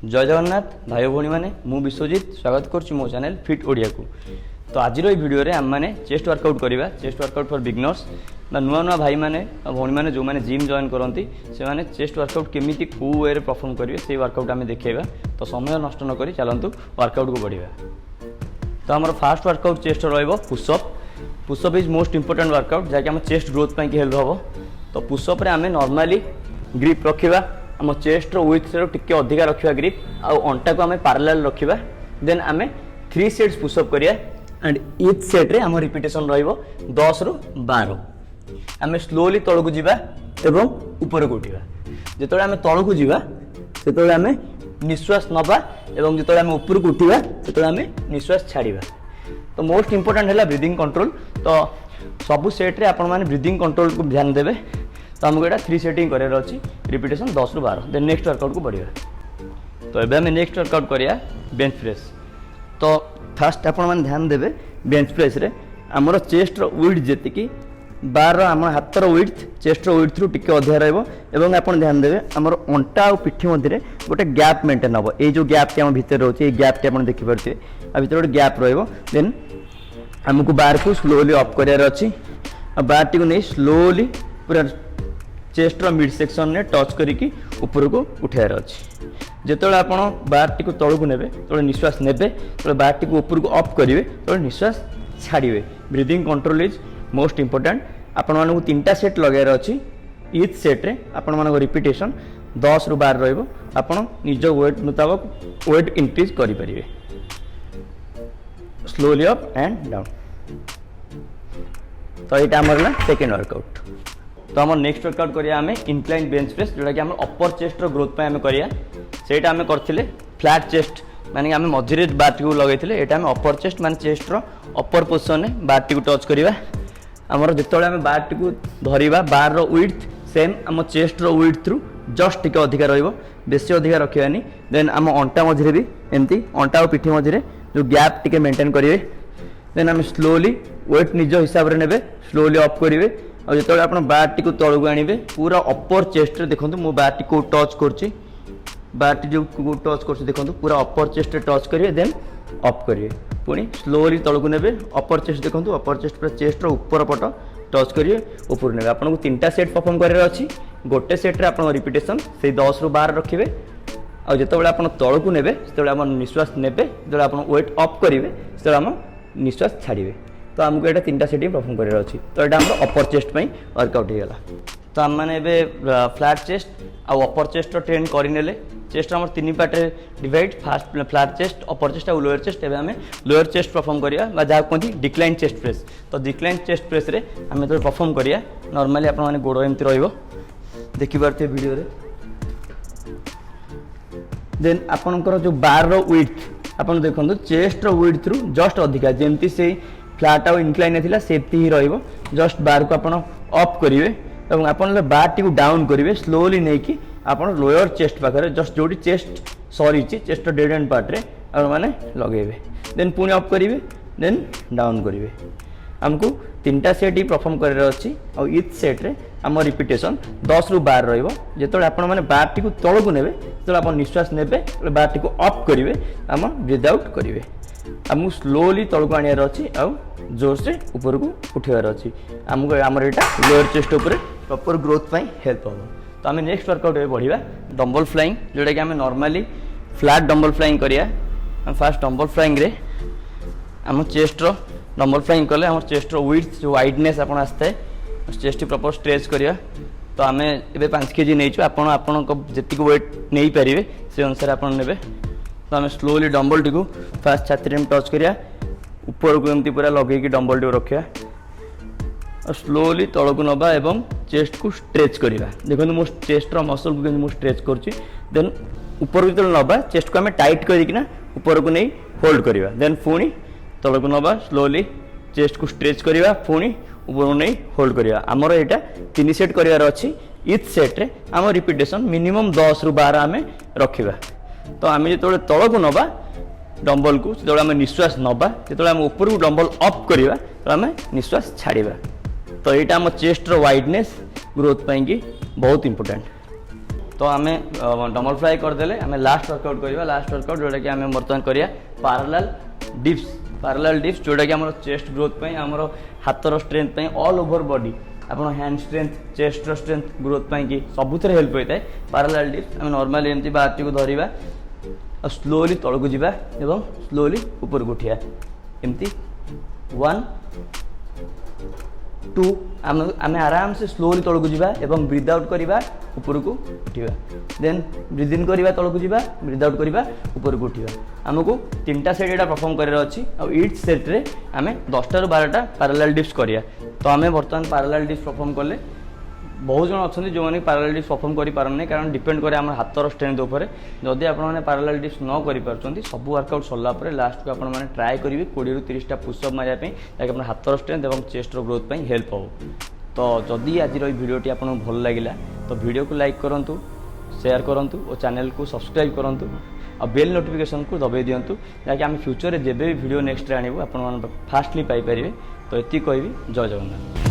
जय जगन्नाथ भाई भौणी मैंने मु विश्वजित स्वागत करुच्ची मो चैनल फिट ओडिया को। तो आज भिडियो रे आम मैंने चेस्ट वर्कआउट करवा। चेस्ट वर्कआउट फॉर बिगनर्स बा नुआ नुआ भाई मैंने भौणी मैंने जो मैंने जिम जॉइन करती से मैंने चेस्ट वर्कआउट केमी कौ वे परफॉर्म करेंगे से वर्कआउट आम देखा। तो समय नष्ट नक चलतु वर्कआउट को बढ़िया। तो आम fast workout chest pushup. Pushup is most important workout जहाँकि आम चेस्ट ग्रोथ पर हेल्प हम। तो पुशअप आम नॉर्मली ग्रिप रखा आम चेस्ट विथ टिके अधिका रखा ग्रिप अंटा को आम पैरेलल रखा। देन आम 3 सेट्स पुशअप करिया एंड ईच सेट रे आम रिपिटेशन रहिबो 10 रु 12। आम स्लोली तल को जीवा एवं ऊपर को उठिबा। जेतोले आम तल को जीवा सेतोले आम निश्वास नबा एवं जेतोले आम ऊपर को उठिबा सेतोले आम निश्वास छाड़िबा। तो मोस्ट इंपोर्टेंट है ब्रीदिंग कंट्रोल। तो सबु सेट रे आपण माने ब्रीदिंग कंट्रोल को ध्यान देबे। तो आमको यहाँ 3 सेटिंग करार अच्छी रिपिटेशन 10 रु 12। देन नेक्स्ट वर्कआउट को बढ़िया। तो ये आम नेक्स्ट वर्कआउट करिया बेंच प्रेस। तो फास्ट आपण मैंने ध्यान देवे बेंच प्रेस रे आमर चेस्ट विड्थ जी बार आम हाथर विड्थ चेस्ट विड्थ रु टिके अधिका रहिबो एवं आपण ध्यान देवे आमर अंटा और पिठी मध्य गोटे गैप मेंटेन हम। ये जो गैप टी आम भितर रोचे ये गैप टी आप देखि पारथिबे आ भितर गोटे गैप रहिबो। देन आमको बार को स्लोली अप करार अच्छी बार टी को नहीं स्लोली पूरा चेस्ट मिड सेक्शन ने टच करिकी ऊपर को उठार अच्छी। जिते आप बार टी तल को नेबे तो निश्वास नेबे तो बार टी ऊपर को अप करेंगे तो निश्वास छाड़िए। Breathing control is most important. आपण मानक 3टा सेट लगार अच्छी। ईच सेट रे आपण मानक रिपिटेशन 10 रु 12 रहिबो। आपण निज वेट मुताबिक वेट इंक्रीज करि परिबे। Slowly up and down. तो ये आमर सेकेंड वर्कआउट। तो आम नेक्स्ट वर्कआउट करिया आमे इंक्लाइन बेंच प्रेस जोटा कि आम अपर चेस्ट ग्रोथ पे आम करिया। सेटा आम करथिले फ्लैट चेस्ट माने आम मझिरे बार टी को लगैथिले। एटा आम अपर चेस्ट माने चेस्ट रो अपर पोजीशन में बार टी को टच करिवा। हमर जेतोले आम बार टी को धरिबा बार रो विड्थ सेम आम चेस्ट रो विड्थ रु जस्ट टिके अधिका रहइबो बेसी अधिका रखियानी। देन आम अंटा मझिरे भी एमती अंटा और पिठी मझिरे जो गैप टिके मेंटेन करिवे। देन आम स्लोली वेट निज हिसाब रे नेबे स्लोली अप करिवे। और जो आप बार टी को तल को आने पूरा अपर चेस्ट देखो मु बार टी को टच कर बार टी जो टच कर देखो पूरा अपर चेस्ट टच करेंगे। देन अप करेंगे पुणी स्लोली तल को नेबे अपर चेस्ट देखो अपर चेस्ट पूरा चेस्ट ऊपर पट टच करेंगे ऊपर ने आपको 3टा सेट परफॉर्म करार अच्छी। गोटे सेट्रे आप रिपिटेशन से 10 रु 12 रखिए। और जो आप तल को नेबे से आम निश्वास नेबे जो आप वेट अप करेंगे से आम निश्वास छाड़िए। तो आमको ये 3टा सेटिंग परफॉर्म करार अच्छी। तो यहाँ आम अपर चेस्ट पर वर्कआउट होगा। तो आम मैंने फ्लैट चेस्ट आउ अपर चेस्ट ट्रेन करने चेस्ट आम 3 part divide fast flat chest अपर चेस्ट और लोअर चेस्ट। एवं आम लोअर चेस्ट परफॉर्म करा जहाँ कहते डिक्लाइन चेस्ट प्रेस। तो डिक्लाइन चेस्ट प्रेस रे आम जो परफॉर्म करा नॉर्मली आप गोड़ एमती रखिपारे वीडियो रे। देन आपंकर जो बार विड्थ आप देखो चेस्ट विड्थ रु जस्ट अधिका जमती से फ्लैट आउ इंक्लाइन थिला सेफ्टी ही रहिबो। जस्ट बार को आपण अप करिवे एवं आपण बार टी को डाउन करिवे स्लोली नहीं कि आपण लोअर चेस्ट पाखरे जस्ट जोटी chest sorry chest dead end part रे आपण माने लगेबे। देन पुणी अप करिवे देन डाउन करिवे। हमको 3टा सेट ही परफॉर्म करार अच्छी। और ईच सेट रे आम रिपिटेशन 10 रु 12 रहिबो। जेतोले आपण माने बार टी को तळ को नेबे तो आपण निश्वास नेबे बार टी को अप करिवे आम ब्रीथ आउट करिवे। आमको स्लोली तल को आनियार अच्छी आउ जोर से ऊपर को उठार अच्छी। आमको आमर यहाँ लोअर चेस्ट उपर प्रॉपर ग्रोथ पाई हेल्प हम। तो आम नेक्स्ट वर्कआउट बढ़िया डंबल फ्लाइंग जोटा कि आम नॉर्मली फ्लैट डंबल फ्लाइंग करिया। फास्ट डंबल फ्लाइंग रे आम चेस्ट डंबल फ्लाइंग कले आम चेस्ट विड्थ जो वाइडनेस आप आसता है चेस्ट प्रॉपर स्ट्रेच करिया। तो आम ए 5 kg नहीं आपण जी वेट नहीं पारे से अनुसार आप ने। तो आम स्लोली डंबल टी को फास्ट छाती में टच करिया ऊपर को एमती पूरा लगे डंबल टी रखा और स्लोली तल को नबा एवं चेस्ट को स्ट्रेच करिया। देखो मो चेस्ट मसल को मुझे स्ट्रेच करुच्ची। देन ऊपर को नबा चेस्ट को आम टाइट करना ऊपर को नहीं होल्ड करिया। देन पुणी तल को नबा स्लोली चेस्ट को स्ट्रेच करिया पुणी ऊपर को नहीं होल्ड करिया। आमर यहाँ 3 सेट करार अच्छी। ईच सेट रे आम रिपिटेशन मिनिमम 10 रु 12 आम रखा। तो आम जो तल को नबा डंबल को जो आम निश्वास नबा जो आम ऊपर को डंबल अप करवा तो आम निश्वास छाड़वा। तो यहाँ आम चेस्ट वाइडनेस ग्रोथ पाई बहुत इंपोर्टेंट। तो आम डबल फ्लाई करदे आम लास्ट वर्कआउट करवा लास्ट वर्कआउट जोटा कि आम बर्तमान करिया पैरेलल डिप्स जोटा कि आम चेस्ट ग्रोथ आमर हाथर स्ट्रेंथ ऑल ओवर बॉडी आप hand strength chest strength growth कि सबुथ हेल्प होता है पैरेलल डिप्स आम नॉर्मली एमती बारटी को धरिबा और स्लोली तलू जावा एवं स्लोली ऊपर को उठिया एमती 1 2 आम आराम से स्लोली तलू जावा एवं ब्रीथ आउट करवा ऊपर को उठिया देन ब्रीथ इन करवा तलू जावा ब्रीथ आउट करवा ऊपर को उठिया आमको 3टा सेट यहाँ परफॉर्म करार अच्छी और ईच सेट्रे आम 10टा ରୁ 12टा पैरेलल डिप्स करिया तो आम बर्तमान पैरेलल डिप्स परफॉर्म कले बहुत जन अच्छा जो मैंने पैरेलल डिप्स परफॉर्म करें कारण डिपेंड करे आम हाथर स्ट्रेंथ उपर जदि आपने पैरेलल डिप्स न कर सब वर्कआउट सरला लास्ट को आपने ट्राए करेंगे 20 ରୁ 30टा पुशअप मारिया ताकि अपना हाथर स्ट्रेंथ और चेस्ट ग्रोथ हेल्प हो तो जदि आज भिडियोटी आपको भल लगे तो वीडियो को लाइक करूँ शेयर करूँ और चैनल को सब्सक्राइब करूँ और बेल नोटिफिकेशन को दबाई दिंतु जहाँकि आम फ्यूचर में जब भी वीडियो नेक्स्ट आणबू आप फास्टली पाइपर तो ये कहबी जय जगन्नाथ।